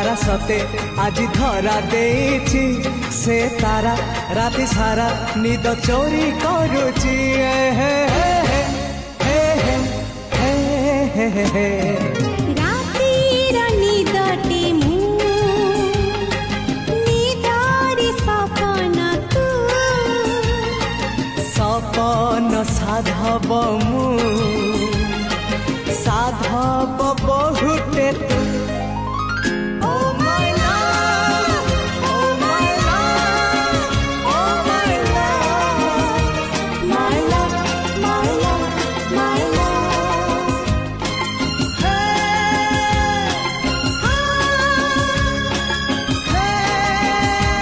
तारा सते आज धरा देछि से तारा राति सारा निद चोरी करुछि हे हे हे हे हे हे हे रातिर निदटे मु निदारी सपन तू सपन साधव मु